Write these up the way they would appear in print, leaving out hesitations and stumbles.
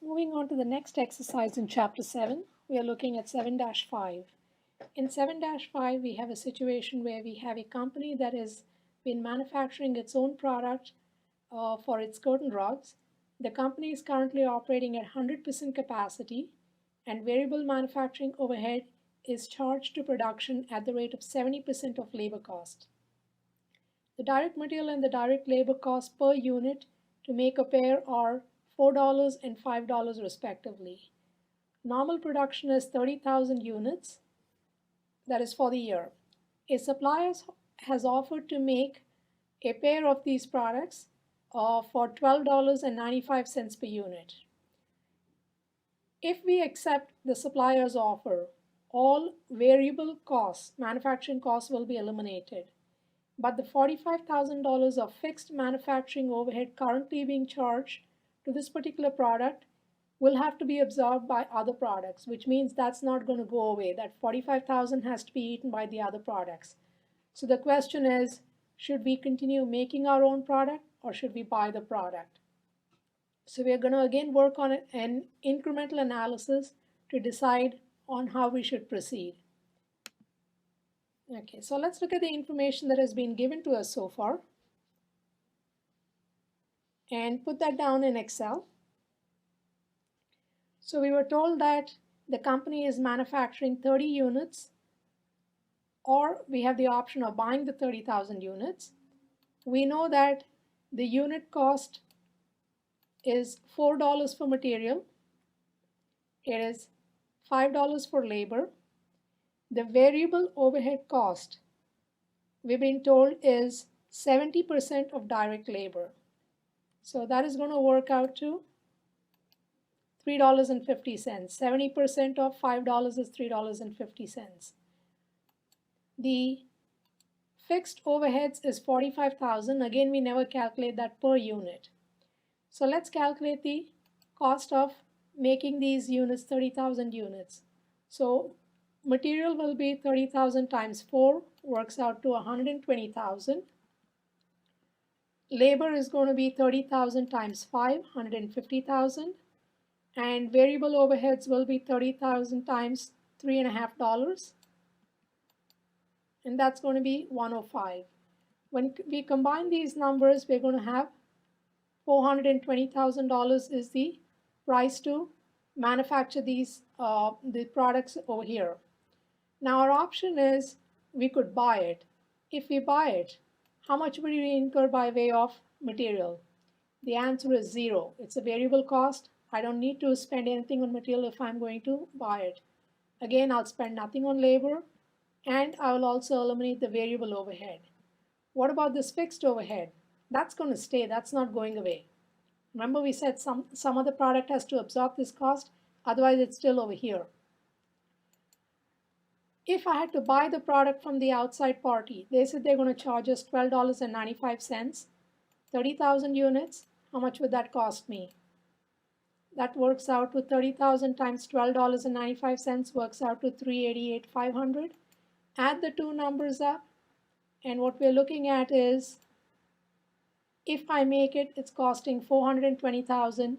Moving on to the next exercise in Chapter 7, we are looking at 7-5. In 7-5, we have a situation where we have a company that has been manufacturing its own product for its curtain rods. The company is currently operating at 100% capacity, and variable manufacturing overhead is charged to production at the rate of 70% of labor cost. The direct material and the direct labor cost per unit to make a pair are $4 and $5 respectively. Normal production is 30,000 units, that is for the year. A supplier has offered to make a pair of these products for $12.95 per unit. If we accept the supplier's offer, all variable costs, manufacturing costs, will be eliminated. But the $45,000 of fixed manufacturing overhead currently being charged to this particular product will have to be absorbed by other products, which means that's not going to go away. That 45,000 has to be eaten by the other products. So the question is, should we continue making our own product or should we buy the product? So we're going to again work on an incremental analysis to decide on how we should proceed. Okay, so let's look at the information that has been given to us so far and put that down in Excel. So we were told that the company is manufacturing 30 units, or we have the option of buying the 30,000 units. We know that the unit cost is $4 for material. It is $5 for labor. The variable overhead cost, we've been told, is 70% of direct labor. So that is going to work out to $3.50. 70% of $5 is $3.50. The fixed overheads is 45,000. Again, we never calculate that per unit. So let's calculate the cost of making these units, 30,000 units. So material will be 30,000 times 4, works out to 120,000. Labor is going to be 30,000 times 5, 150,000. And variable overheads will be 30,000 times $3.50. And that's going to be 105. When we combine these numbers, we're going to have $420,000 is the price to manufacture these the products over here. Now our option is we could buy it. If we buy it, how much would we incur by way of material? The answer is zero. It's a variable cost. I don't need to spend anything on material if I'm going to buy it. Again, I'll spend nothing on labor, and I will also eliminate the variable overhead. What about this fixed overhead? That's going to stay. That's not going away. Remember we said some other product has to absorb this cost, otherwise it's still over here. If I had to buy the product from the outside party, they said they're going to charge us $12.95, 30,000 units. How much would that cost me? That works out to 30,000 times $12.95 works out to $388,500. Add the two numbers up, and what we're looking at is, if I make it, it's costing $420,000.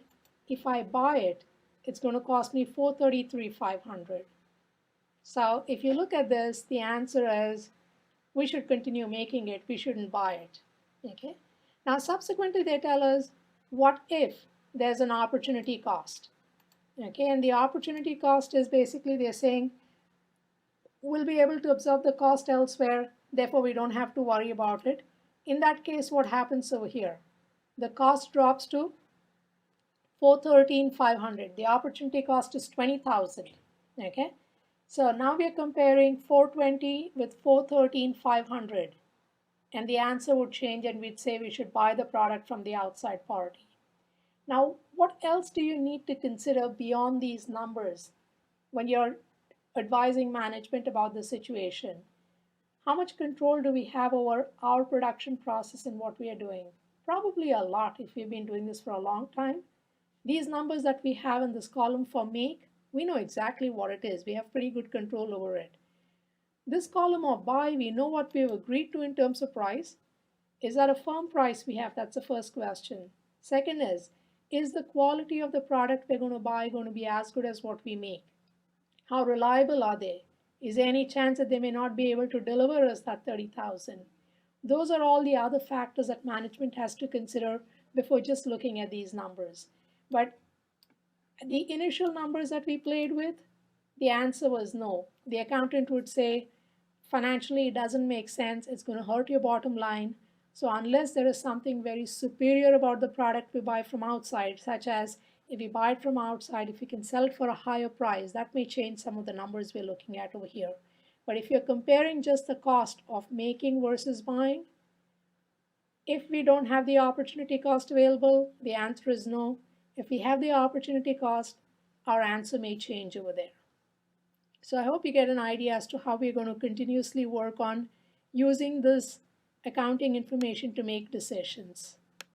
If I buy it, it's going to cost me $433,500. So if you look at this, the answer is we should continue making it. We shouldn't buy it. Okay. Now subsequently they tell us, what if there's an opportunity cost? Okay, and the opportunity cost is basically they're saying we'll be able to absorb the cost elsewhere, therefore we don't have to worry about it. In that case, what happens over here? The cost drops to $413,500. The opportunity cost is $20,000. Okay. So now we are comparing 420 with 413,500, and the answer would change, and we'd say we should buy the product from the outside party. Now, what else do you need to consider beyond these numbers when you're advising management about the situation? How much control do we have over our production process and what we are doing? Probably a lot if we've been doing this for a long time. These numbers that we have in this column for make, we know exactly what it is. We have pretty good control over it. This column of buy, we know what we've agreed to in terms of price. Is that a firm price we have? That's the first question. Second is, is the quality of the product we're going to buy going to be as good as what we make? How reliable are they? Is there any chance that they may not be able to deliver us that 30,000? Those are all the other factors that management has to consider before just looking at these numbers. But the initial numbers that we played with, the answer was no. The accountant would say, financially, it doesn't make sense. It's going to hurt your bottom line. So, unless there is something very superior about the product we buy from outside, such as if we buy it from outside, if we can sell it for a higher price, that may change some of the numbers we're looking at over here. But if you're comparing just the cost of making versus buying, if we don't have the opportunity cost available, the answer is no. If we have the opportunity cost, our answer may change over there. So I hope you get an idea as to how we're going to continuously work on using this accounting information to make decisions.